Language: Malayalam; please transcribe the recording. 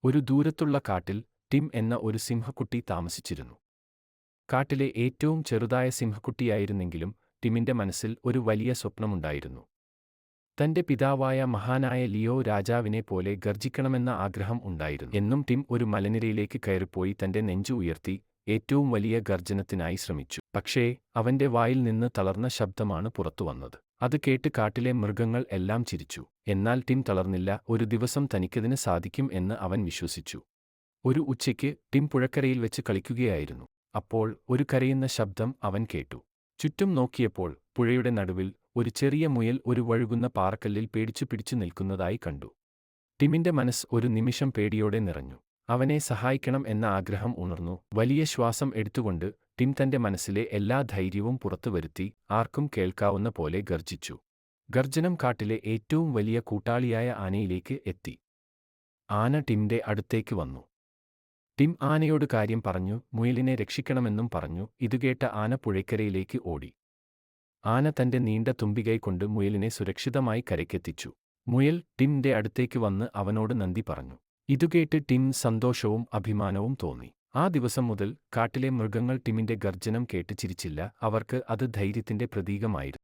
ഒരു ദൂരത്തുള്ള കാട്ടിൽ ടിം എന്ന ഒരു സിംഹക്കുട്ടി താമസിച്ചിരുന്നു. കാട്ടിലെ ഏറ്റവും ചെറുതായ സിംഹക്കുട്ടിയായിരുന്നെങ്കിലും ടിമിന്റെ മനസ്സിൽ ഒരു വലിയ സ്വപ്നമുണ്ടായിരുന്നു. തന്റെ പിതാവായ മഹാനായ ലിയോ രാജാവിനെ പോലെ ഗർജിക്കണമെന്ന ആഗ്രഹം ഉണ്ടായിരുന്നു. എന്നും ടിം ഒരു മലനിരയിലേക്ക് കയറിപ്പോയി തന്റെ നെഞ്ചു ഉയർത്തി ഏറ്റവും വലിയ ഗർജനത്തിനായി ശ്രമിച്ചു. പക്ഷേ അവന്റെ വായിൽ നിന്ന് തളർന്ന ശബ്ദമാണ് പുറത്തുവന്നത്. അത് കേട്ട് കാട്ടിലെ മൃഗങ്ങൾ എല്ലാം ചിരിച്ചു. എന്നാൽ ടിം തളർന്നില്ല. ഒരു ദിവസം തനിക്കതിന് സാധിക്കും എന്ന് അവൻ വിശ്വസിച്ചു. ഒരു ഉച്ചയ്ക്ക് ടിം പുഴക്കരയിൽ വെച്ച് കളിക്കുകയായിരുന്നു. അപ്പോൾ ഒരു കരയുന്ന ശബ്ദം അവൻ കേട്ടു. ചുറ്റും നോക്കിയപ്പോൾ പുഴയുടെ നടുവിൽ ഒരു ചെറിയ മുയൽ ഒരു വഴുകുന്ന പാറക്കല്ലിൽ പേടിച്ചു പിടിച്ചു നിൽക്കുന്നതായി കണ്ടു. ടിമിന്റെ മനസ്സ് ഒരു നിമിഷം പേടിയോടെ നിറഞ്ഞു. അവനെ സഹായിക്കണം എന്ന ആഗ്രഹം ഉണർന്നു. വലിയ ശ്വാസം എടുത്തുകൊണ്ട് ടിം തന്റെ മനസ്സിലെ എല്ലാ ധൈര്യവും പുറത്തുവരുത്തി ആർക്കും കേൾക്കാവുന്ന പോലെ ഗർജിച്ചു. ഗർജനം കാട്ടിലെ ഏറ്റവും വലിയ കൂട്ടാളിയായ ആനയിലേക്ക് എത്തി. ആന ടിമിന്റെ അടുത്തേക്ക് വന്നു. ടിം ആനയോട് കാര്യം പറഞ്ഞു, മുയലിനെ രക്ഷിക്കണമെന്നും പറഞ്ഞു. ഇതുകേട്ട ആന പുഴയ്ക്കരയിലേക്ക് ഓടി. ആന തന്റെ നീണ്ട തുമ്പികൈ കൊണ്ട് മുയലിനെ സുരക്ഷിതമായി കരയ്ക്കെത്തിച്ചു. മുയൽ ടിമിന്റെ അടുത്തേക്ക് വന്ന് അവനോട് നന്ദി പറഞ്ഞു. ഇതുകേട്ട് ടിം സന്തോഷവും അഭിമാനവും തോന്നി. ആ ദിവസം മുതൽ കാട്ടിലെ മൃഗങ്ങൾ ടിമിന്റെ ഗർജനം കേട്ട് ചിരിച്ചില്ല. അവർക്ക് അത് ധൈര്യത്തിന്റെ പ്രതീകമായിരുന്നു.